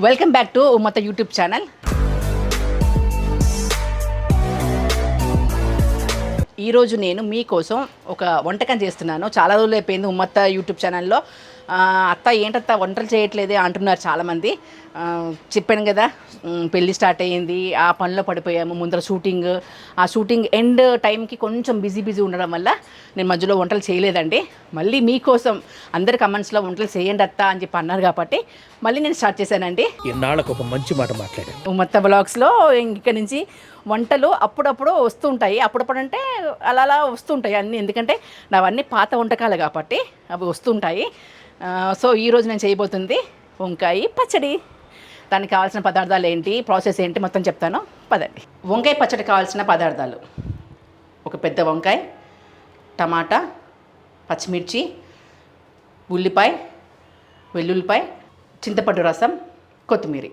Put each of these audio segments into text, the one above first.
Welcome back to Ummatta YouTube channel. ఈరోజు నేను మీకోసం ఒక వంటకం చేస్తున్నాను. చాలా రోజులు అయిపోయింది ఉమ్మత్త యూట్యూబ్ ఛానల్లో. అత్త ఏంటత్త వంటలు చేయట్లేదే అంటున్నారు చాలామంది. చెప్పాను కదా, పెళ్ళి స్టార్ట్ అయ్యింది, ఆ పనిలో పడిపోయాము. ముందర ఆ షూటింగ్ ఎండ్ టైంకి కొంచెం బిజీ ఉండడం వల్ల నేను మధ్యలో వంటలు చేయలేదండి. మళ్ళీ మీకోసం అందరి కమెంట్స్లో వంటలు చేయండి అత్త అని చెప్పి అన్నారు కాబట్టి మళ్ళీ నేను స్టార్ట్ చేశానండి. ఇన్నాళ్ళకు ఒక మంచి మాట మాట్లాడాను. ఉమ్మత్త బ్లాగ్స్లో ఇక్కడ నుంచి వంటలు అప్పుడప్పుడు వస్తుంటాయి. అప్పుడప్పుడు అంటే అలా వస్తుంటాయి అన్నీ, ఎందుకంటే నావన్నీ పాత వంటకాలు కాబట్టి అవి వస్తుంటాయి. సో ఈరోజు నేను చేయబోతుంది వంకాయ పచ్చడి. దానికి కావాల్సిన పదార్థాలు ఏంటి, ప్రాసెస్ ఏంటి మొత్తం చెప్తాను, పదండి. వంకాయ పచ్చడి కావాల్సిన పదార్థాలు: ఒక పెద్ద వంకాయ, టమాటా, పచ్చిమిర్చి, ఉల్లిపాయ, వెల్లుల్లిపాయ, చింతపండు రసం, కొత్తిమీర.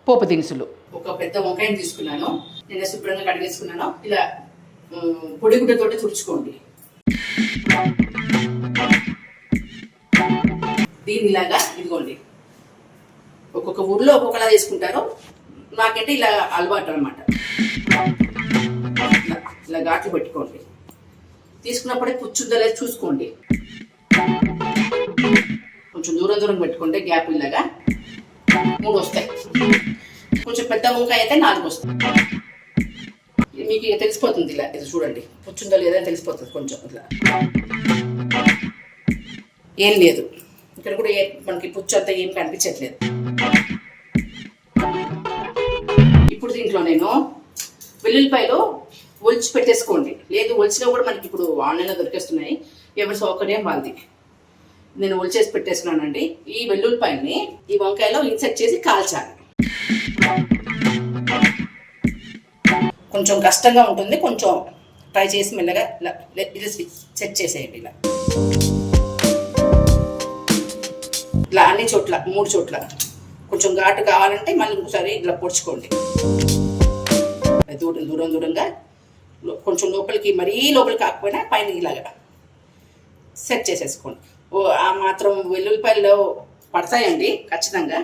పోపు దినుసులు: ఒక పెద్ద వంకాయని తీసుకున్నాను, నేను శుభ్రంగా కడిగేసుకున్నాను. ఇలా పొడిగుడ్డతోటి తుడుచుకోండి. దీన్ని ఇలాగా ఇదిగోండి, ఒక్కొక్క ఊర్లో ఒక్కొక్కలా తీసుకుంటారు, నాకంటే ఇలా అలవాటు అనమాట. ఇలా ఘాట్లు పెట్టుకోండి. తీసుకున్నప్పుడే పుచ్చుందో లేదు చూసుకోండి. కొంచెం దూరం పెట్టుకోండి, గ్యాప్ ఇలాగా 3 వస్తాయి. కొంచెం పెద్ద వంకాయ అయితే 4 వస్తాయి. మీకు తెలిసిపోతుంది, ఇలా ఇది చూడండి, పుచ్చుందో లేదా తెలిసిపోతుంది. కొంచెం ఇట్లా ఏం లేదు, ఇక్కడ కూడా మనకి పుచ్చు అంతా ఏం కనిపించట్లేదు. ఇప్పుడు దీంట్లో నేను వెల్లుల్లిపాయలు ఒలిచి పెట్టేసుకోండి. లేదు ఒలిచినా కూడా మనకి ఇప్పుడు ఆన్లైన్లో దొరికేస్తున్నాయి, ఎవరి సౌకర్యం వాళ్ళది. నేను ఒలిచేసి పెట్టేసుకున్నానండి. ఈ వెల్లుల్లిపాయల్ని ఈ వంకాయలో ఇన్సెట్ చేసి కాల్చాలి. కొంచెం కష్టంగా ఉంటుంది, కొంచెం ట్రై చేసి మెల్లగా ఇలా సెట్ చేసేయండి. ఇలా అన్ని చోట్ల 3 చోట్ల కొంచెం ఘాటు కావాలంటే మళ్ళీ ఇంకోసారి ఇలా పొడుచుకోండి. దూరంగా కొంచెం లోపలికి, మరీ లోపలికి కాకపోయినా పైన ఇలాగా సెట్ చేసేసుకోండి. ఆ మాత్రం వెల్లుల్లిపాయలు పడతాయండి ఖచ్చితంగా,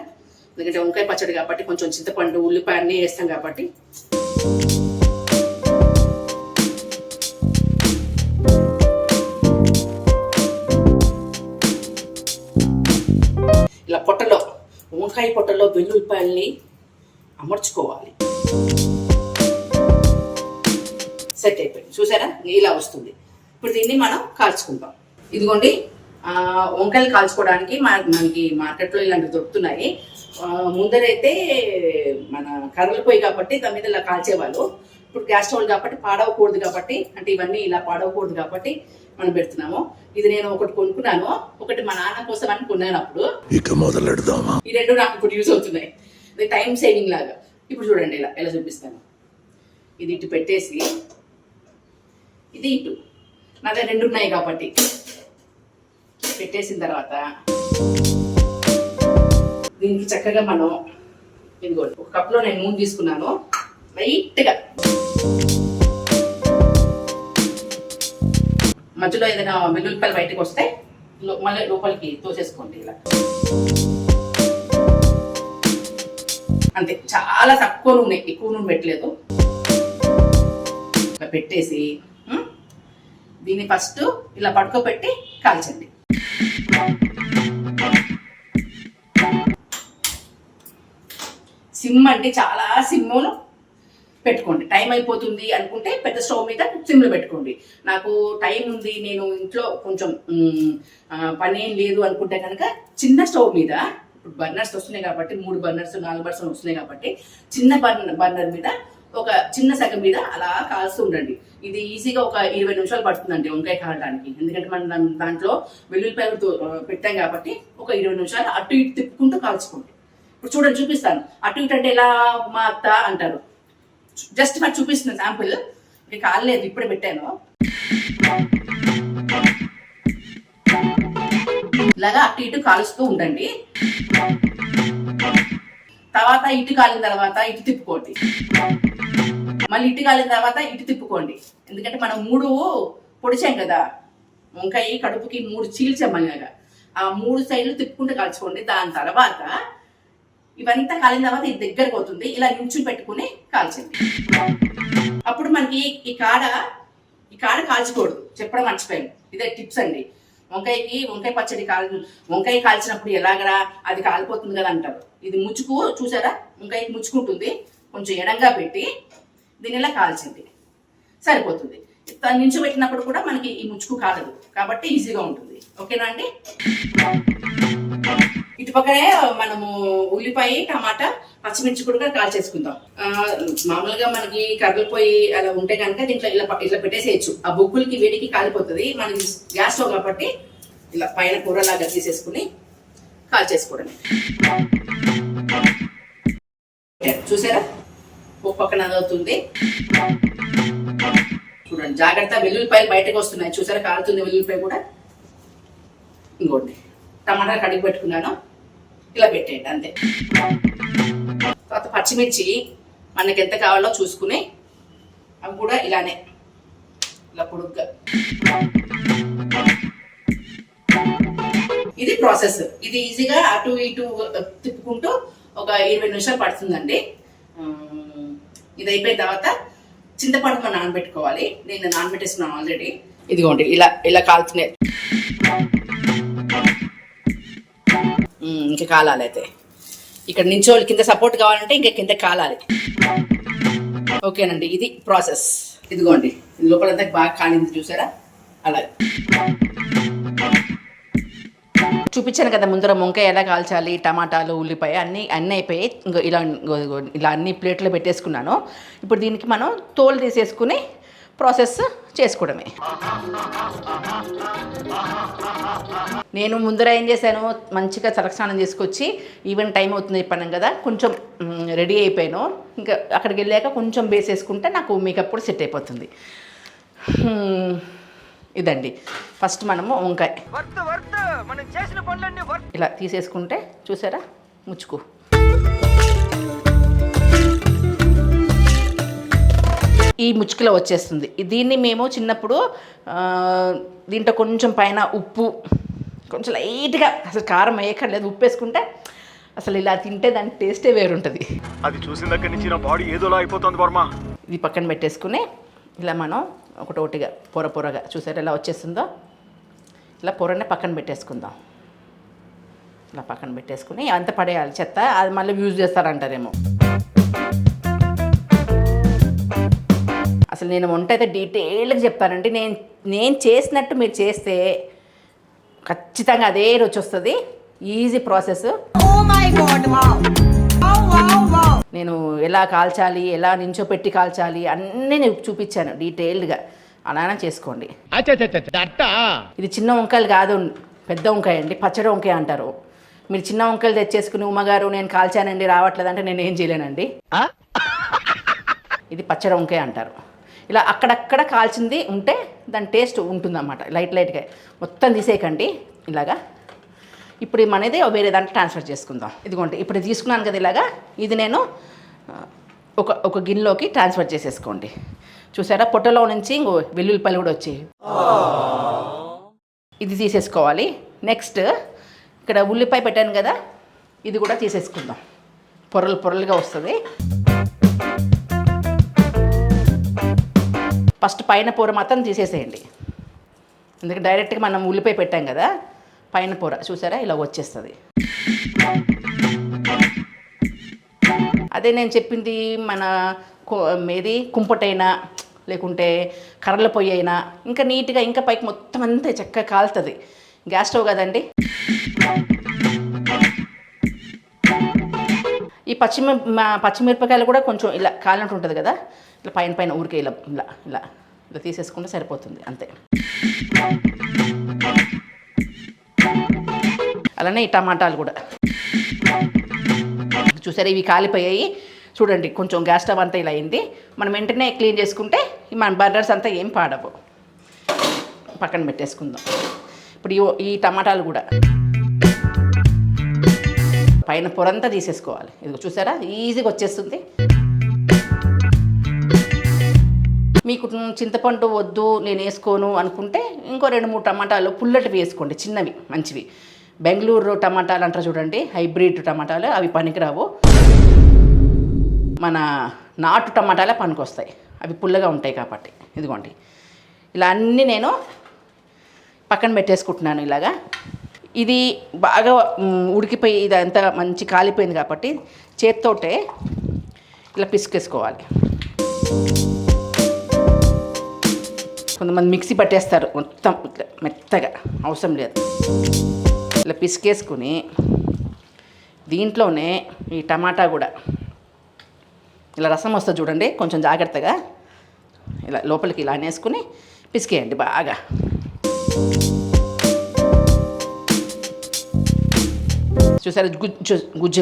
ఎందుకంటే వంకాయ పచ్చడి కాబట్టి కొంచెం చింతపండు, ఉల్లిపాయ అన్నీ వేస్తాం కాబట్టి. ఇలా వంకాయ పొట్టలో వెల్లుల్లిపాయల్ని అమర్చుకోవాలి. సెట్ అయిపోయింది, చూసారా, ఇలా వస్తుంది. ఇప్పుడు దీన్ని మనం కాల్చుకుంటాం. ఇదిగోండి, వంకాయలు కాల్చుకోవడానికి మనకి మార్కెట్లో ఇలాంటివి దొరుకుతున్నాయి. ముందరైతే మన కర్రలు పొయ్యి కాబట్టి దాని మీద ఇలా కాల్చేవాళ్ళు. ఇప్పుడు గ్యాస్ స్టవ్ కాబట్టి పాడవకూడదు కాబట్టి, అంటే ఇవన్నీ ఇలా పాడవకూడదు కాబట్టి మనం పెడుతున్నాము. ఇది నేను ఒకటి కొనుక్కున్నాను, ఒకటి మా నాన్న కోసం అని కొన్నాను. అప్పుడు ఇక మొదలెడదామా. ఈ 2 నాకు ఇప్పుడు యూజ్ అవుతున్నాయి, ఇది టైం సేవింగ్ లాగా. ఇప్పుడు చూడండి, ఎలా చూపిస్తాను. ఇది ఇటు పెట్టేసి, ఇది ఇటు, నా దగ్గర 2 ఉన్నాయి కాబట్టి పెట్టేసిన తర్వాత దీనికి చక్కగా మనం ఇదిగోండి, ఒక కప్లో నేను నూనె తీసుకున్నాను. లైట్గా మధ్యలో ఏదైనా వెల్లుల్లిపాయలు బయటకు వస్తే మళ్ళీ లోపలికి తోసేసుకోండి. ఇలా అంతే, చాలా తక్కువ నూనె, ఎక్కువ నూనె పెట్టలేదు. ఇలా పెట్టేసి దీన్ని ఫస్ట్ ఇలా పడుకోబెట్టి కాల్చండి. సిమ్ అంటే చాలా సిమ్మును పెట్టుకోండి. టైం అయిపోతుంది అనుకుంటే పెద్ద స్టవ్ మీద సిమ్లో పెట్టుకోండి. నాకు టైం ఉంది, నేను ఇంట్లో కొంచెం పని ఏం లేదు అనుకుంటే కనుక చిన్న స్టవ్ మీద, ఇప్పుడు బర్నర్స్ వస్తున్నాయి కాబట్టి 3 బర్నర్స్ 4 బర్నర్స్ వస్తున్నాయి కాబట్టి చిన్న బర్నర్ మీద ఒక చిన్న సగం మీద అలా కాల్స్తూ ఉండండి. ఇది ఈజీగా ఒక 20 నిమిషాలు పడుతుందండి వంకాయ కాలడానికి, ఎందుకంటే మనం దాంట్లో వెల్లుల్లిపాయలు పెట్టాం కాబట్టి ఒక 20 నిమిషాలు అటు ఇటు తిప్పుకుంటూ కాల్చుకోండి. ఇప్పుడు చూడండి, చూపిస్తాను. అటు ఇటు అంటే ఎలా మా అత్త అంటారు, జస్ట్ నాకు చూపిస్తున్న శాంపుల్. ఇది కాలేదు, ఇప్పుడే పెట్టాను. ఇలాగా అటు ఇటు కాలుస్తూ ఉండండి. తర్వాత ఇటు కాలిన తర్వాత ఇటు తిప్పుకోండి, మళ్ళీ ఇటు కాలిన తర్వాత ఇటు తిప్పుకోండి. ఎందుకంటే మనం 3 పొడిచాం కదా, వంకాయ కడుపుకి 3 చీల్చాం అలాగా. ఆ 3 సైడ్లు తిప్పుకుంటూ కాల్చుకోండి. దాని తర్వాత ఇవంతా కాలిన తర్వాత ఇది దగ్గరకు అవుతుంది. ఇలా నించుని పెట్టుకుని కాల్చండి. అప్పుడు మనకి ఈ కాడ కాల్చకూడదు, చెప్పడం మర్చిపోయాను. ఇదే టిప్స్ అండి. వంకాయ పచ్చడి వంకాయ కాల్చినప్పుడు ఎలాగరా అది కాలిపోతుంది కదా అంటారు. ఇది ముచ్చుకు చూసారా, వంకాయకి ముచ్చుకుంటుంది. కొంచెం ఎడంగా పెట్టి దీని ఇలా కాల్చింది, సరిపోతుంది. నించోబెట్టినప్పుడు కూడా మనకి ఈ ముచ్చుకు కాలదు కాబట్టి ఈజీగా ఉంటుంది. ఓకేనా అండి? ఇటు పక్కనే మనము ఉల్లిపాయ, టమాటా, పచ్చిమిర్చి కూడా కాల్చేసుకుందాం. మామూలుగా మనకి కర్రలు పొయ్యి అలా ఉంటే కనుక దీంట్లో ఇట్లా పెట్టేసేయచ్చు. ఆ బొగ్గులకి వేడికి కాలిపోతుంది. మనకి గ్యాస్ స్టవ్ కాబట్టి ఇలా పైన కూరలాగా తీసేసుకుని కాల్చేసుకోవడమే. చూసారా, ఒక పక్కన అదవుతుంది. చూడండి జాగ్రత్త, వెల్లుల్లిపాయలు బయటకు వస్తున్నాయి. చూసారా, కాలుతుంది వెల్లుల్లిపాయ కూడా. ఇంకోటి టమాటా కడిగి పెట్టుకున్నాను, ఇలా పెట్టేయండి అంతే. తర్వాత పచ్చిమిర్చి మనకి ఎంత కావాలో చూసుకుని అవి కూడా ఇలానే ఇలా పొడుగ్గా. ఇది ప్రాసెస్. ఇది ఈజీగా అటు ఇటు తిప్పుకుంటూ ఒక 20 నిమిషాలు పడుతుందండి. ఇది అయిపోయిన తర్వాత చింతపండు మనం నానబెట్టుకోవాలి. నేను నానబెట్టేసుకున్నాను ఆల్రెడీ. ఇదిగోండి ఇలా కాలుతున్నాయి. ఇంకా కాలాలి. అయితే ఇక్కడ నించోళ్ళు కింద సపోర్ట్ కావాలంటే ఇంకా కింద కాలాలి. ఓకేనండి, ఇది ప్రాసెస్. ఇదిగోండి లోపలంతా బాగా కాలింది చూసారా, అలాగే చూపించాను కదా ముందర. వంకాయ ఎలా కాల్చాలి, టమాటాలు, ఉల్లిపాయ అన్నీ అయిపోయాయి. ఇంకా ఇలా అన్ని ప్లేట్లో పెట్టేసుకున్నాను. ఇప్పుడు దీనికి మనం తోలు తీసేసుకుని ప్రాసెస్ చేసుకోవడమే. నేను ముందర ఏం చేశాను, మంచిగా తలస్నానం చేసుకొచ్చి ఈవెన్ టైం అవుతుంది చెప్పాను కదా, కొంచెం రెడీ అయిపోయాను. ఇంకా అక్కడికి వెళ్ళాక కొంచెం బేస్ వేసుకుంటే నాకు మేకప్ కూడా సెట్ అయిపోతుంది. ఇదండి ఫస్ట్ మనము వంకాయ ఇలా తీసేసుకుంటే చూసారా ముచ్చుకు. ఈ ముచ్చుకులో వచ్చేస్తుంది. దీన్ని మేము చిన్నప్పుడు దీంట్లో కొంచెం పైన ఉప్పు, కొంచెం లైట్గా, అసలు కారం వేయక్కర్లేదు, ఉప్పు వేసుకుంటే అసలు ఇలా తింటే దాని టేస్టే వేరుంటుంది. అది చూసిన దగ్గర నుంచి నా బాడీ ఏదోలా అయిపోతుంది వర్మ. ఇది పక్కన పెట్టేసుకుని ఇలా మనం ఒకటోటిగా పొరగా చూసారా ఎలా వచ్చేస్తుందో, ఇలా పొరనే పక్కన పెట్టేసుకుందాం. ఇలా పక్కన పెట్టేసుకుని అంత పడేయాలి చెత్త, అది మళ్ళీ యూజ్ చేస్తారంటారేమో. అసలు నేను వంట అయితే డీటెయిల్గా చెప్తానండి. నేను చేసినట్టు మీరు చేస్తే ఖచ్చితంగా అదే రుచి వస్తుంది. Easy process. నేను ఎలా కాల్చాలి, ఎలా నించోపెట్టి కాల్చాలి అన్నీ నేను చూపించాను డీటెయిల్డ్గా. అలానే చేసుకోండి. ఇది చిన్న వంకాయలు కాదు, పెద్ద వంకాయ అండి. పచ్చడి వంకాయ అంటారు. మీరు చిన్న వంకాయలు తెచ్చేసుకుని ఉమ్మగారు నేను కాల్చానండి రావట్లేదంటే నేను ఏం చేయలేనండి. ఇది పచ్చడి వంకాయ అంటారు. ఇలా అక్కడక్కడ కాల్చింది ఉంటే దాని టేస్ట్ ఉంటుందన్నమాట. లైట్గా మొత్తం తీసేయకండి ఇలాగా. ఇప్పుడు మనది వేరే దాంట్లో ట్రాన్స్ఫర్ చేసుకుందాం. ఇదిగోండి ఇప్పుడు తీసుకున్నాను కదా ఇలాగా, ఇది నేను ఒక గిన్నెలోకి ట్రాన్స్ఫర్ చేసేసుకోండి. చూసారా పొట్టలో నుంచి ఇంకో వెల్లుల్లిపాయలు కూడా వచ్చాయి. ఇది తీసేసుకోవాలి. నెక్స్ట్ ఇక్కడ ఉల్లిపాయ పెట్టాను కదా, ఇది కూడా తీసేసుకుందాం. పొరలుగా వస్తుంది. ఫస్ట్ పైన పొర మాత్రం తీసేసేయండి, ఎందుకంటే డైరెక్ట్గా మనం ఉల్లిపాయ పెట్టాం కదా, పైన పొర చూసారా ఇలా వచ్చేస్తుంది. అదే నేను చెప్పింది మన ఏది కుంపటైనా లేకుంటే కర్రల పొయ్యి అయినా ఇంకా నీట్గా ఇంకా పైకి మొత్తం అంతా చక్కగా కాలుతుంది. గ్యాస్ స్టవ్ కదండి. ఈ పచ్చిమిరపకాయలు కూడా కొంచెం ఇలా కాలినట్టు ఉంటుంది కదా, ఇలా పైన ఊరికే ఇలా తీసేసుకుంటే సరిపోతుంది అంతే. అలానే ఈ టమాటాలు కూడా చూసారా ఇవి కాలిపోయాయి. చూడండి కొంచెం గ్యాస్ స్టవ్ అంతా ఇలా అయింది. మనం వెంటనే క్లీన్ చేసుకుంటే మన బర్నర్స్ అంతా ఏం పాడవు. పక్కన పెట్టేసుకుందాం. ఇప్పుడు ఈ టమాటాలు కూడా పైన పొరంతా తీసేసుకోవాలి. ఇది చూసారా ఈజీగా వచ్చేస్తుంది. మీకు చింతపండు వద్దు నేను వేసుకోను అనుకుంటే ఇంకో 2-3 టమాటాలు పుల్లటివి వేసుకోండి, చిన్నవి మంచివి. బెంగళూరు టమాటాలు అంటారు చూడండి, హైబ్రిడ్ టమాటాలు, అవి పనికిరావు. మన నాటు టమాటాలే పనికొస్తాయి, అవి పుల్లగా ఉంటాయి కాబట్టి. ఇదిగోండి ఇలా అన్నీ నేను పక్కన పెట్టేసుకుంటున్నాను. ఇలాగా ఇది బాగా ఉడికిపోయి ఇదంతా మంచి కాలిపోయింది కాబట్టి చేత్తోటే ఇలా పిసికేసుకోవాలి. కొంతమంది మిక్సీ పట్టేస్తారు మొత్తం ఇట్లా మెత్తగా, అవసరం లేదు. ఇలా పిసికేసుకుని దీంట్లోనే ఈ టమాటా కూడా ఇలా రసం వస్తుంది చూడండి, కొంచెం జాగ్రత్తగా ఇలా లోపలికి ఇలా అనేసుకుని పిసికేయండి బాగా. చూసారా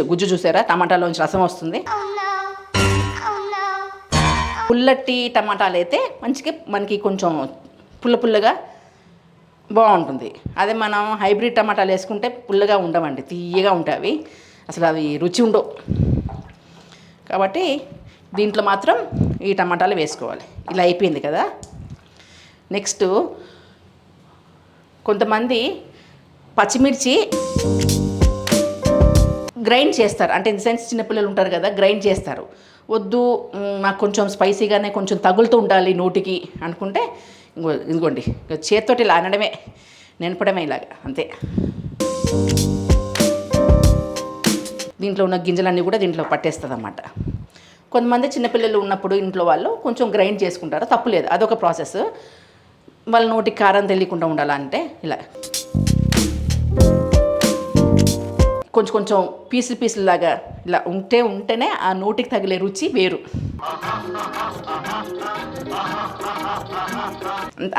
గుజ్జు చూసారా, టమాటాలోంచి రసం వస్తుంది. పుల్లటి టమాటాలు అయితే మనకి కొంచెం పుల్లగా బాగుంటుంది. అదే మనం హైబ్రిడ్ టమాటాలు వేసుకుంటే పుల్లగా ఉండవండి, తీయగా ఉంటాయి అవి, అసలు అవి రుచి ఉండవు. కాబట్టి దీంట్లో మాత్రం ఈ టమాటాలు వేసుకోవాలి. ఇలా అయిపోయింది కదా. నెక్స్ట్ కొంతమంది పచ్చిమిర్చి గ్రైండ్ చేస్తారు, అంటే ఇన్ సెన్స్ చిన్నపిల్లలు ఉంటారు కదా, గ్రైండ్ చేస్తారు. వద్దు నాకు కొంచెం స్పైసీగానే కొంచెం తగులుతూ ఉండాలి నోటికి అనుకుంటే ఇదిగోండి చేత్తోటి ఇలా అనడమే, నెనపడమే ఇలాగా అంతే. దీంట్లో ఉన్న గింజలన్నీ కూడా దీంట్లో పట్టేస్తుంది అన్నమాట. కొంతమంది చిన్నపిల్లలు ఉన్నప్పుడు ఇంట్లో వాళ్ళు కొంచెం గ్రైండ్ చేసుకుంటారు, తప్పు లేదు, అదొక ప్రాసెస్. వాళ్ళ నోటికి కారం తెలియకుండా ఉండాలంటే ఇలా కొంచెం పీసులాగా ఇలా ఉంటేనే ఆ నోటికి తగిలే రుచి వేరు.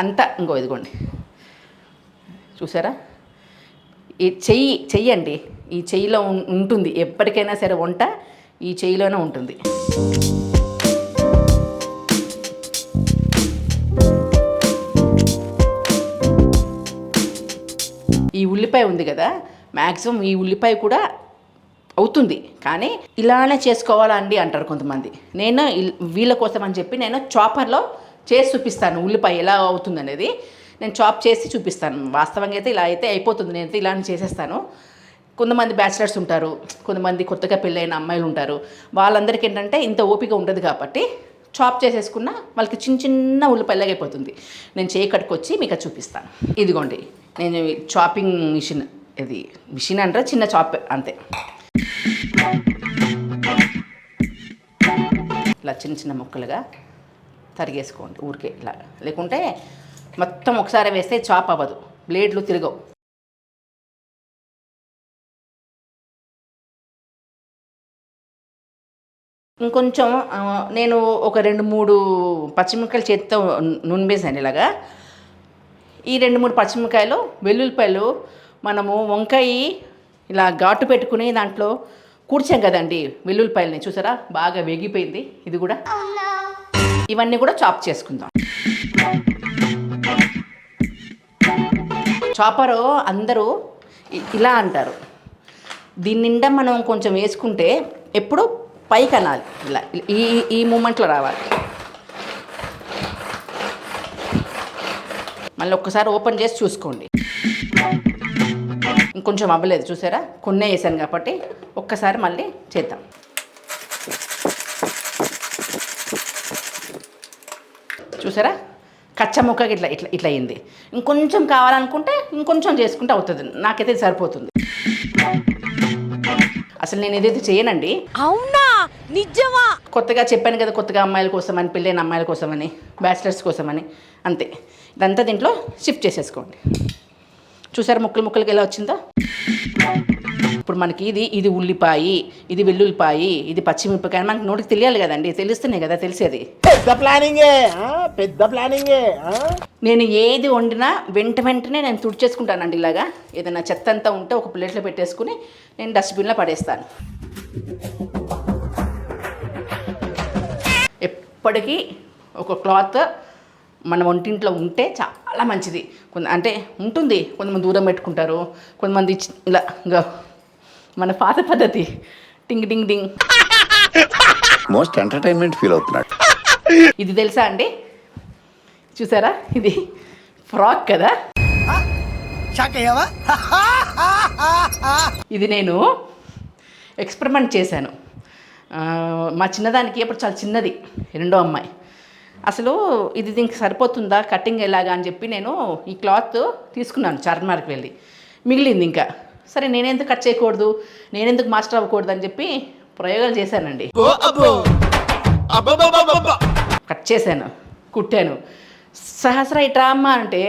అంతా ఇదిగోండి చూసారా, ఈ చెయ్యండి, ఈ చెయ్యిలో ఉంటుంది ఎప్పటికైనా సరే, వంట ఈ చెయ్యిలోనే ఉంటుంది. ఈ ఉల్లిపాయ ఉంది కదా, మ్యాక్సిమం ఈ ఉల్లిపాయ కూడా అవుతుంది, కానీ ఇలానే చేసుకోవాలండి అంటారు కొంతమంది. నేను వీళ్ళ కోసం అని చెప్పి నేను చాపర్లో చేసి చూపిస్తాను ఉల్లిపాయ ఎలా అవుతుంది అనేది. నేను చాప్ చేసి చూపిస్తాను. వాస్తవంగా అయితే ఇలా అయితే అయిపోతుంది, నేనైతే ఇలానే చేసేస్తాను. కొంతమంది బ్యాచిలర్స్ ఉంటారు, కొంతమంది కొత్తగా పెళ్ళైన అమ్మాయిలు ఉంటారు, వాళ్ళందరికీ ఏంటంటే ఇంత ఓపిక ఉండదు కాబట్టి చాప్ చేసేసుకున్న వాళ్ళకి చిన్న ఉల్లిపాయలాగా అయిపోతుంది. నేను చేయి కట్టుకొచ్చి మీకు అది చూపిస్తాను. ఇదిగోండి నేను చాపింగ్ మిషన్, ఇది మిషన్ అంటే చిన్న చాప్ అంతే. ఇలా చిన్న ముక్కలుగా తరిగేసుకోండి ఊరికే ఇలా, లేకుంటే మొత్తం ఒకసారి వేస్తే చాప్ అవ్వదు, బ్లేడ్లు తిరగవు. ఇంకొంచెం నేను ఒక 2-3 పచ్చిమిరపకాయలు చేతితో నూనె వేసాను ఇలాగా. ఈ 2-3 పచ్చిమిరపకాయలు, వెల్లుల్లిపాయలు, మనము వంకాయ ఇలా ఘాటు పెట్టుకుని దాంట్లో కూర్చాం కదండి వెల్లుల్లిపాయలని, చూసారా బాగా వేగిపోయింది. ఇది కూడా ఇవన్నీ కూడా చాప్ చేసుకుందాం. చాపరు అందరూ ఇలా అంటారు, దీని నిండా మనం కొంచెం వేసుకుంటే ఎప్పుడు పైకి అనాలి, ఇలా ఈ మూమెంట్లో రావాలి. మళ్ళీ ఒక్కసారి ఓపెన్ చేసి చూసుకోండి. ఇంకొంచెం అవ్వలేదు చూసారా, కొన్నే వేసాను కాబట్టి ఒక్కసారి మళ్ళీ చేద్దాం. చూసారా కచ్చా ముక్కకి ఇట్లా అయింది. ఇంకొంచెం కావాలనుకుంటే ఇంకొంచెం చేసుకుంటే అవుతుంది, నాకైతే సరిపోతుంది. అసలు నేను ఏదైతే చేయనండి. అవునా, నిజమా? కొత్తగా చెప్పాను కదా, కొత్తగా అమ్మాయిల కోసమని, పెళ్ళైన అమ్మాయిల కోసమని, బ్యాచిలర్స్ కోసమని, అంతే. ఇదంతా దీంట్లో షిఫ్ట్ చేసేసుకోండి. చూసారా ముక్కలకి ఎలా వచ్చిందో. ఇప్పుడు మనకి ఇది ఉల్లిపాయ, ఇది వెల్లుల్లిపాయ, ఇది పచ్చిమిరపకాయ, మనకి నోటికి తెలియాలి కదండి, తెలిస్తేనే కదా తెలిసేది. పెద్ద ప్లానింగే. నేను ఏది వండినా వెంటనే నేను తుడిచేసుకుంటానండి. ఇలాగా ఏదైనా చెత్త అంతా ఉంటే ఒక ప్లేట్లో పెట్టేసుకుని నేను డస్ట్బిన్లో పడేస్తాను. ఎప్పటికీ ఒక క్లాత్ మన వంటింట్లో ఉంటే చాలా మంచిది. అంటే ఉంటుంది, కొంతమంది దూరం పెట్టుకుంటారు, కొంతమంది ఇలా ఇంకా మన పాత పద్ధతి టింగ్ టింగ్ టింగ్. మోస్ట్ ఎంటర్టైన్మెంట్ ఫీల్ అవుతున్నాడు. ఇది తెలుసా అండి, చూసారా ఇది ఫ్రాక్ కదా. ఇది నేను ఎక్స్పెరిమెంట్ చేశాను. మా చిన్నదానికి అప్పుడు చాలా చిన్నది, రెండో అమ్మాయి. అసలు ఇది దీనికి సరిపోతుందా కటింగ్ ఎలాగా అని చెప్పి నేను ఈ క్లాత్ తీసుకున్నాను చార్మార్కి వెళ్ళి. మిగిలింది ఇంకా, సరే నేనెందుకు కట్ చేయకూడదు, నేనెందుకు మాస్టర్ అవ్వకూడదు అని చెప్పి ప్రయోగాలు చేశానండి. కట్ చేశాను, కుట్టాను. సహస్ర ఇట్రా అమ్మ అంటే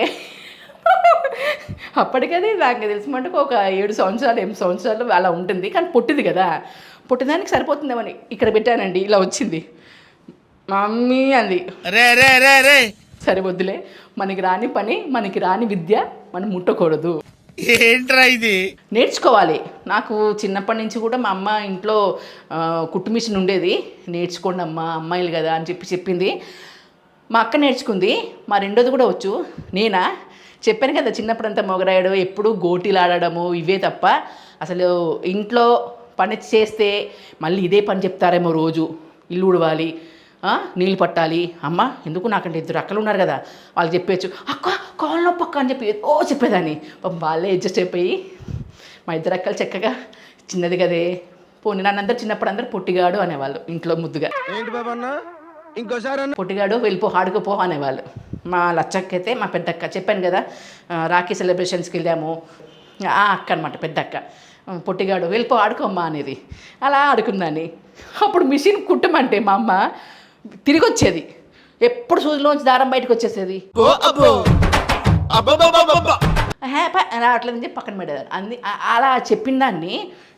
అప్పటికది నాకు తెలిసి మటుకు ఒక 7 సంవత్సరాలు 8 సంవత్సరాలు అలా ఉంటుంది. కానీ పొట్టిది కదా, పొట్టిదానికి సరిపోతుందేమని ఇక్కడ పెట్టానండి. ఇలా వచ్చింది. మమ్మీ అంది, సరే వద్దులే, మనకి రాని పని మనకి రాని విద్య మనం ముట్టకూడదు. ఏంట్రా ఇది? నేర్చుకోవాలి. నాకు చిన్నప్పటి నుంచి కూడా మా అమ్మ ఇంట్లో కుట్టు మిషన్ ఉండేది. నేర్చుకోండి అమ్మ, అమ్మాయిలు కదా అని చెప్పింది. మా అక్క నేర్చుకుంది. మా రెండోది కూడా వచ్చు. నేనా చెప్పాను కదా, చిన్నప్పుడంతా మొగరాయడం, ఎప్పుడు గోటీలు ఆడడము ఇవే తప్ప అసలు ఇంట్లో పని చేస్తే మళ్ళీ ఇదే పని చెప్తారేమో. రోజు ఇల్లు ఉడవాలి, నీళ్ళు పట్టాలి. అమ్మ ఎందుకు, నాకంటే 2 అక్కలు ఉన్నారు కదా, వాళ్ళు చెప్పేచ్చు, అక్క కాళ్ళు నొప్పి అక్క అని చెప్పి చెప్పేదాన్ని. వాళ్ళే అడ్జస్ట్ అయిపోయి మా 2 అక్కలు చక్కగా, చిన్నది కదే పోనీ, నన్నందరూ చిన్నప్పుడు అందరూ పొట్టిగాడు అనేవాళ్ళు ఇంట్లో ముద్దుగా. ఏంటి బాబా అన్న, ఇంకోసారి అన్న. పొట్టిగాడు వెళ్ళిపో, ఆడుకోపో అనేవాళ్ళు. మా లచ్చక్కైతే మా పెద్ద అక్క, చెప్పాను కదా రాఖీ సెలబ్రేషన్స్కి వెళ్ళాము, ఆ అక్క అనమాట పెద్ద అక్క. పొట్టిగాడు వెళ్ళిపో ఆడుకోమ్మా అనేది. అలా ఆడుకుందాన్ని. అప్పుడు మిషన్ కుట్టమంటే మా అమ్మ తిరిగి వచ్చేది, ఎప్పుడు సూదిలోంచి దారం బయటకు వచ్చేసేది. రావట్లేదని చెప్పి పక్కన పెట్టేదాన్ని. అలా చెప్పిన దాన్ని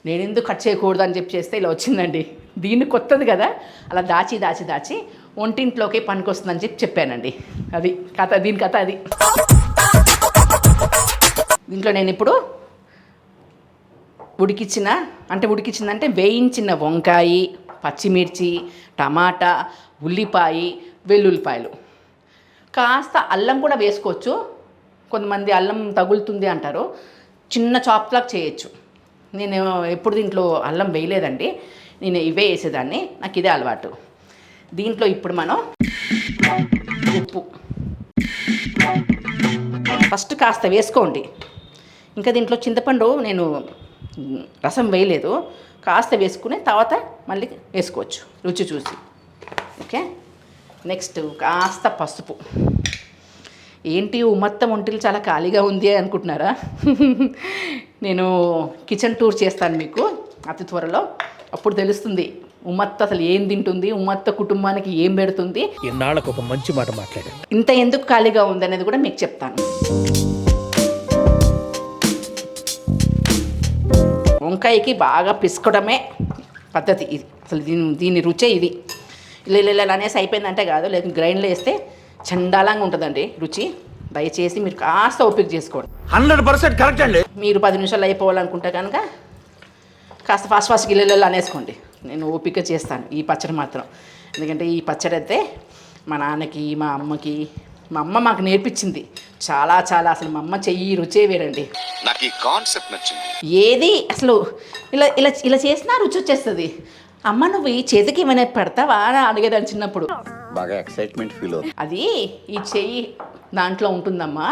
నేను ఎందుకు కట్ చేయకూడదు అని చెప్పి చేస్తే ఇలా వచ్చిందండి. దీన్ని కొత్తది కదా, అలా దాచి దాచి దాచి ఒంటింట్లోకి పనికొస్తుందని చెప్పానండి. అది కథ, దీని కథ అది. దీంట్లో నేను ఇప్పుడు ఉడికించిందంటే వేయించిన వంకాయ, పచ్చిమిర్చి, టమాటా, ఉల్లిపాయ, వెల్లుల్లిపాయలు, కాస్త అల్లం కూడా వేసుకోవచ్చు. కొంతమంది అల్లం తగులుతుంది అంటారు, చిన్న చాప్లాగా చేయొచ్చు. నేను ఎప్పుడు దీంట్లో అల్లం వేయలేదండి, నేను ఇవే వేసేదాన్ని, నాకు ఇదే అలవాటు. దీంట్లో ఇప్పుడు మనం ఉప్పు ఫస్ట్ కాస్త వేసుకోండి. ఇంకా దీంట్లో చింతపండు నేను రసం వేయలేదు, కాస్త వేసుకుని తర్వాత మళ్ళీ వేసుకోవచ్చు రుచి చూసి. ఓకే, నెక్స్ట్ కాస్త పసుపు. ఏంటి ఉమ్మత్త ఒంటిలు చాలా ఖాళీగా ఉంది అనుకుంటున్నారా? నేను కిచెన్ టూర్ చేస్తాను మీకు అతి త్వరలో, అప్పుడు తెలుస్తుంది ఉమ్మత్త అసలు ఏం తింటుంది, ఉమ్మత్త కుటుంబానికి ఏం పెడుతుంది. ఇన్నాళ్ళకు ఒక మంచి మాట మాట్లాడాను. ఇంత ఎందుకు ఖాళీగా ఉందనేది కూడా మీకు చెప్తాను. వంకాయకి బాగా పిసుకోవడమే పద్ధతి ఇది. అసలు దీని రుచే ఇది. ఇలా అనేసి అయిపోయిందంటే కాదు, లేదు గ్రైండ్లో వేస్తే చండాలంగా ఉంటుందండి రుచి. దయచేసి మీరు కాస్త ఓపిక చేసుకోండి. 100% కరెక్ట్ అండి. మీరు 10 నిమిషాలు అయిపోవాలనుకుంటే కనుక కాస్త ఫాస్ట్ గిల్లెలలో అనేసుకోండి. నేను ఓపిక చేస్తాను ఈ పచ్చడి మాత్రం. ఎందుకంటే ఈ పచ్చడి అయితే మా నాన్నకి, మా అమ్మకి, మా అమ్మ మాకు నేర్పించింది చాలా చాలా. అసలు మా అమ్మ చెయ్యి రుచే వేరండి. నాకు ఈ కాన్సెప్ట్ నచ్చింది. ఏది అసలు ఇలా ఇలా ఇలా చేసినా రుచి వచ్చేస్తుంది. అమ్మ నువ్వు ఈ చేతికి ఏమైనా పెడతావా అని అడిగేదాన్ని చిన్నప్పుడు. బాగా ఎక్సైట్మెంట్ ఫీల్ అవుతుంది. అది ఈ చెయ్యి దాంట్లో ఉంటుందమ్మా,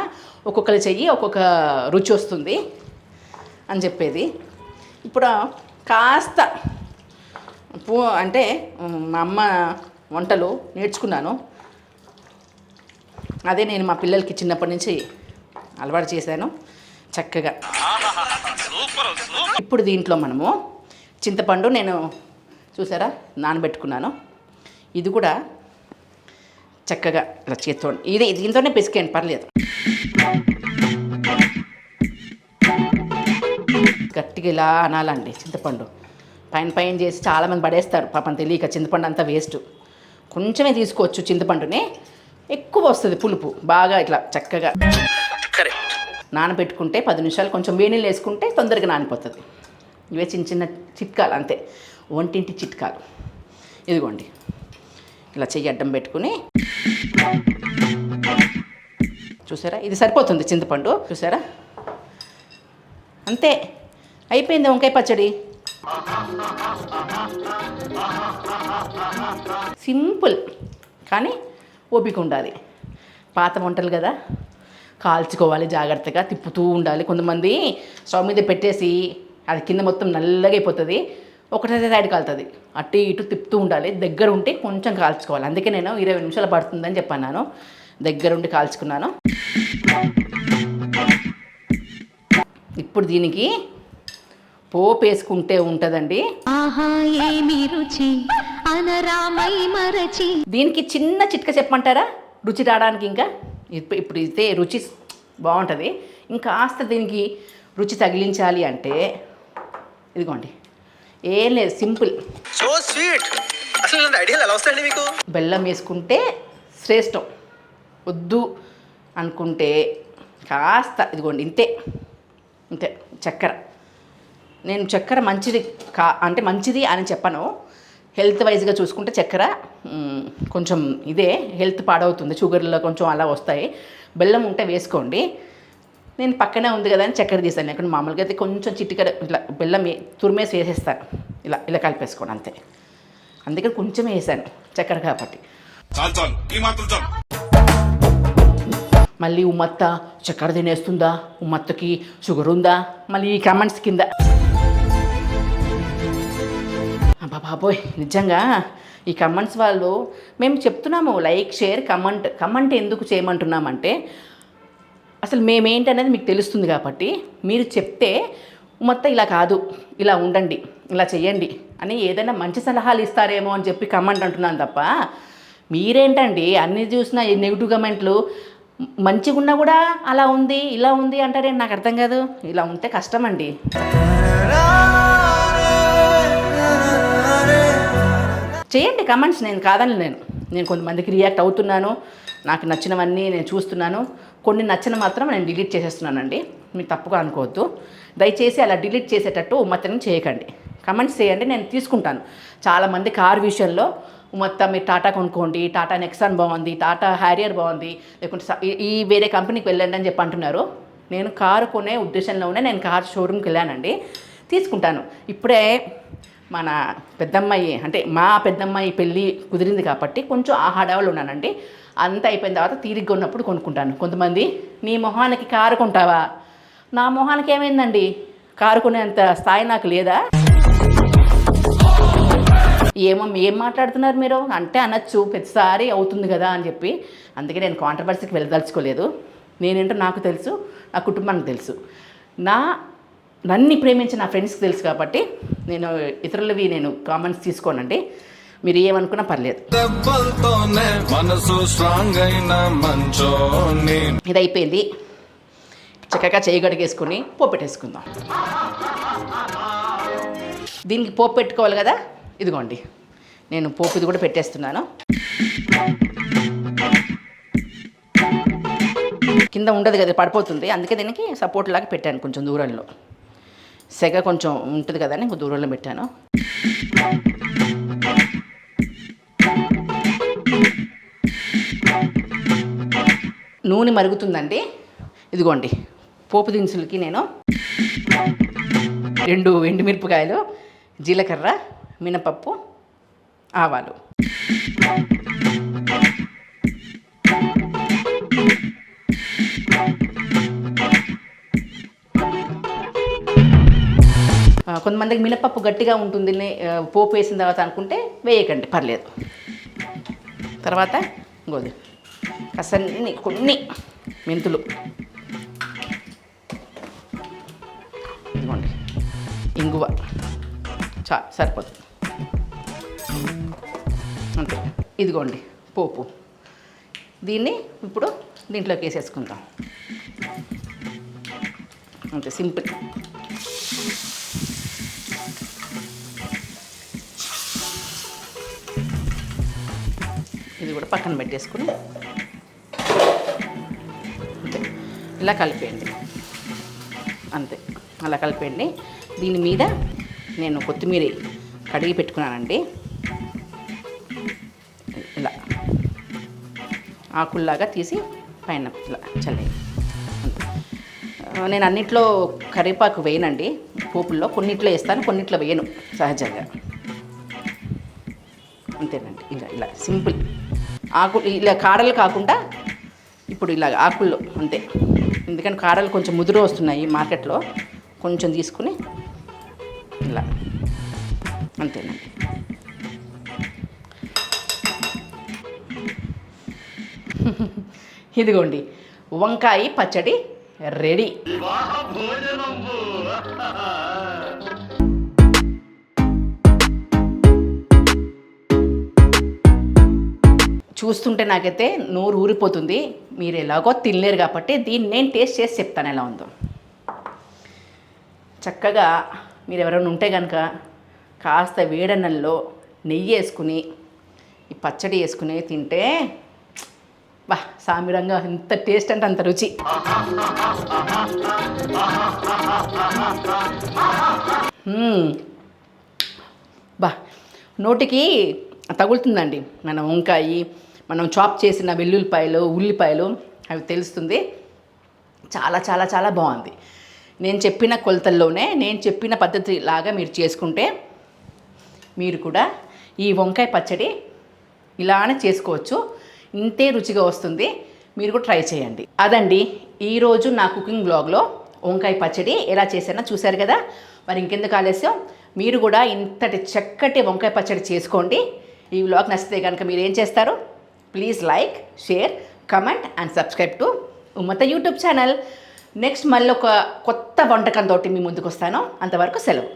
ఒక్కొక్కరి చెయ్యి ఒక్కొక్క రుచి వస్తుంది అని చెప్పేది. ఇప్పుడు కాస్త అంటే మా అమ్మ వంటలు నేర్చుకున్నాను, అదే నేను మా పిల్లలకి చిన్నప్పటి నుంచి అలవాటు చేశాను చక్కగా. ఇప్పుడు దీంట్లో మనము చింతపండు నేను చూసారా నానబెట్టుకున్నాను. ఇది కూడా చక్కగా ఇలా చేత్తో దీంతోనే పిసికేయండి, పర్లేదు. గట్టిగా ఇలా అనాలండి. చింతపండు పైన చేసి చాలామంది పడేస్తారు పాపం తెలియక. చింతపండు అంతా వేస్ట్, కొంచెమే తీసుకోవచ్చు చింతపండుని, ఎక్కువ వస్తుంది పులుపు. బాగా ఇట్లా చక్కగా కరెక్ట్ నానబెట్టుకుంటే 10 నిమిషాలు కొంచెం వేణీళ్ళు వేసుకుంటే తొందరగా నానిపోతుంది. ఇవే చిన్న చిన్న చిట్కాలు అంతే, వంటింటి చిట్కాలు. ఇదిగోండి ఇలా చెయ్యి అడ్డం పెట్టుకుని చూసారా, ఇది సరిపోతుంది చింతపండు. చూసారా, అంతే అయిపోయింది వంకాయ పచ్చడి. సింపుల్, కానీ ఓపిక ఉండాలి. పాత వంటలు కదా, కాల్చుకోవాలి జాగ్రత్తగా, తిప్పుతూ ఉండాలి. కొంతమంది స్టవ్ మీద పెట్టేసి అది కింద మొత్తం నల్లగా అయిపోతుంది, ఒకటే సైడ్ కాలుతుంది. అటు ఇటు తిప్పుతూ ఉండాలి, దగ్గర ఉంటే కొంచెం కాల్చుకోవాలి. అందుకే నేను 20 నిమిషాలు పడుతుందని చెప్పాను, దగ్గర ఉండి కాల్చుకున్నాను. ఇప్పుడు దీనికి పోపు వేసుకుంటే ఉంటుందండి. దీనికి చిన్న చిట్క చెప్పమంటారా రుచి రావడానికి? ఇంకా ఇప్పుడు ఇదే రుచి బాగుంటుంది. ఇంకాస్త దీనికి రుచి తగిలించాలి అంటే ఇదిగోండి, ఏం లేదు, సింపుల్. So sweet. అసలు ఐడియాలు ఎలా వస్తాయండి మీకు? బెల్లం వేసుకుంటే శ్రేష్టం. వద్దు అనుకుంటే కాస్త ఇదిగోండి, ఇంతే ఇంతే చక్కెర. నేను చక్కెర మంచిది అంటే మంచిది అని చెప్పను. హెల్త్ వైజ్గా చూసుకుంటే చక్కెర కొంచెం ఇదే, హెల్త్ పాడవుతుంది, షుగర్లో కొంచెం అలా వస్తాయి. బెల్లం ఉంటే వేసుకోండి. నేను పక్కనే ఉంది కదా అని చక్కెర తీసాను. లేకుంటే మామూలుగా అయితే కొంచెం చిటికెర ఇట్లా బెల్లం తురిమేసి వేసేస్తాను, ఇలా ఇలా కలిపేసుకోండి అంతే. అందుకని కొంచెం వేసాను చక్కెర కాబట్టి. మళ్ళీ ఉమ్మత్త చక్కెర తినేస్తుందా, ఉమ్మత్తకి షుగర్ ఉందా, మళ్ళీ ఈ కమెంట్స్ కింద. బాబోయ్, నిజంగా ఈ కమెంట్స్ వాళ్ళు మేము చెప్తున్నాము లైక్ షేర్ కమెంట్ ఎందుకు చేయమంటున్నామంటే అసలు మేమేంటనేది మీకు తెలుస్తుంది కాబట్టి. మీరు చెప్తే మొత్తం ఇలా కాదు, ఇలా ఉండండి, ఇలా చెయ్యండి అని ఏదైనా మంచి సలహాలు ఇస్తారేమో అని చెప్పి కమెంట్ అంటున్నాను తప్ప మీరేంటండి అన్ని చూసినా నెగిటివ్ కమెంట్లు. మంచిగా ఉన్నా కూడా అలా ఉంది ఇలా ఉంది అంటారే, నాకు అర్థం కాదు. ఇలా ఉంటే కష్టం అండి. చేయండి కమెంట్స్, నేను కాదని నేను కొంతమందికి రియాక్ట్ అవుతున్నాను, నాకు నచ్చినవన్నీ నేను చూస్తున్నాను. కొన్ని నచ్చిన మాత్రం నేను డిలీట్ చేసేస్తున్నానండి, మీరు తప్పుగా అనుకోవద్దు. దయచేసి అలా డిలీట్ చేసేటట్టు ఉమ్మత్తని చేయకండి. కమెంట్స్ చేయండి, నేను తీసుకుంటాను. చాలామంది కార్ విషయంలో మొత్తం మీరు టాటా కొనుక్కోండి, టాటా నెక్సాన్ బాగుంది, టాటా హ్యారియర్ బాగుంది, లేకుంటే ఈ వేరే కంపెనీకి వెళ్ళండి అని చెప్పి అంటున్నారు. నేను కారు కొనే ఉద్దేశంలోనే నేను కార్ షోరూమ్కి వెళ్ళానండి, తీసుకుంటాను. ఇప్పుడే మన పెద్దమ్మాయి అంటే మా పెద్దమ్మాయి పెళ్ళి కుదిరింది కాబట్టి కొంచెం ఆ హడావులు ఉన్నానండి. అంతా అయిపోయిన తర్వాత తీరిగ్గా ఉన్నప్పుడు కొనుక్కుంటాను. కొంతమంది నీ మొహానికి కారు కొంటావా? నా మొహానికి ఏమైందండి, కారు కొనేంత స్థాయి నాకు లేదా? ఏం మాట్లాడుతున్నారు మీరు అంటే అనొచ్చు, ప్రతిసారి అవుతుంది కదా అని చెప్పి. అందుకే నేను కాంట్రవర్సీకి వెళ్ళదలుచుకోలేదు. నేనేంటో నాకు తెలుసు, నా కుటుంబానికి తెలుసు, నన్ను ప్రేమించిన నా ఫ్రెండ్స్కి తెలుసు కాబట్టి నేను ఇతరులవి నేను కామెంట్స్ తీసుకోనండి. మీరు ఏమనుకున్నా పర్లేదు. ఇది అయిపోయింది, చక్కగా చేయి గడిగేసుకొని పోపు పెట్టేసుకుందాం. దీనికి పోపు పెట్టుకోవాలి కదా, ఇదిగోండి నేను పోపు ఇది కూడా పెట్టేస్తున్నాను. కింద ఉండదు కదా, పడిపోతుంది. అందుకే దీనికి సపోర్ట్ లాగా పెట్టాను, కొంచెం దూరంలో సెగ కొంచెం ఉంటుంది కదా అని ఇంకో దూరంలో పెట్టాను. నూనె మరుగుతుందండి. ఇదిగోండి పోపు దినుసులకి నేను 2 ఎండుమిరపకాయలు, జీలకర్ర, మినపప్పు, ఆవాలు, కొంతమందికి మినపప్పు గట్టిగా ఉంటుంది పోపు వేసిన తర్వాత అనుకుంటే వేయకండి, పర్లేదు. తర్వాత ఇంకోది కసన్ని కొన్ని మెంతులు, ఇదిగోండి ఇంగువ, సరిపోతుంది అంతే. ఇదిగోండి పోపు, దీన్ని ఇప్పుడు దీంట్లోకి వేసేసుకుందాం అంతే, సింపుల్. ఇది కూడా పక్కన పెట్టేసుకుని అంతే ఇలా కలిపేయండి, అంతే అలా కలిపేయండి. దీని మీద నేను కొత్తిమీర కడిగి పెట్టుకున్నానండి, ఇలా ఆకుల్లాగా తీసి పైన ఇలా చల్లేయండి. నేను అన్నిట్లో కరివేపాకు వేయనండి, పోపుల్లో కొన్నిట్లో వేస్తాను, కొన్నిట్లో వేయను సహజంగా, అంతేనండి. ఇలా సింపుల్ ఆకు, ఇలా కాడలు కాకుండా ఇప్పుడు ఇలా ఆకుల్లో అంతే. ఎందుకంటే కాడలు కొంచెం ముదురు వస్తున్నాయి మార్కెట్లో, కొంచెం తీసుకుని ఇలా అంతేనండి. ఇదిగోండి వంకాయ పచ్చడి రెడీ. చూస్తుంటే నాకైతే నోరు ఊరిపోతుంది. మీరు ఎలాగో తినలేరు కాబట్టి దీన్ని నేను టేస్ట్ చేసి చెప్తాను ఎలా ఉందో. చక్కగా మీరు ఎవరైనా ఉంటే కనుక కాస్త వేడన్నంలో నెయ్యి వేసుకుని ఈ పచ్చడి వేసుకుని తింటే బా సామిరంగా ఎంత టేస్ట్ అంటే అంత రుచి. బా నోటికి తగులుతుందండి. మన వంకాయ, మనం చాప్ చేసిన వెల్లుల్లిపాయలు, ఉల్లిపాయలు అవి తెలుస్తుంది. చాలా చాలా చాలా బాగుంది. నేను చెప్పిన కొలతల్లోనే, నేను చెప్పిన పద్ధతి లాగా మీరు చేసుకుంటే మీరు కూడా ఈ వంకాయ పచ్చడి ఇలానే చేసుకోవచ్చు. ఇంతే రుచిగా వస్తుంది. మీరు కూడా ట్రై చేయండి. అదండి ఈరోజు నా కుకింగ్ బ్లాగ్లో వంకాయ పచ్చడి ఎలా చేశానో చూశారు కదా. మరి ఇంకెందుకు ఆలస్యం, మీరు కూడా ఇంతటి చక్కటి వంకాయ పచ్చడి చేసుకోండి. ఈ వ్లాగ్ నచ్చితే కనుక మీరు ఏం చేస్తారు? Please like, share, comment and subscribe to Ummata YouTube channel. Next మళ్ళీ ఒక కొత్త వంటకంతో మీ ముందుకు వస్తాను. అంతవరకు సెలవు.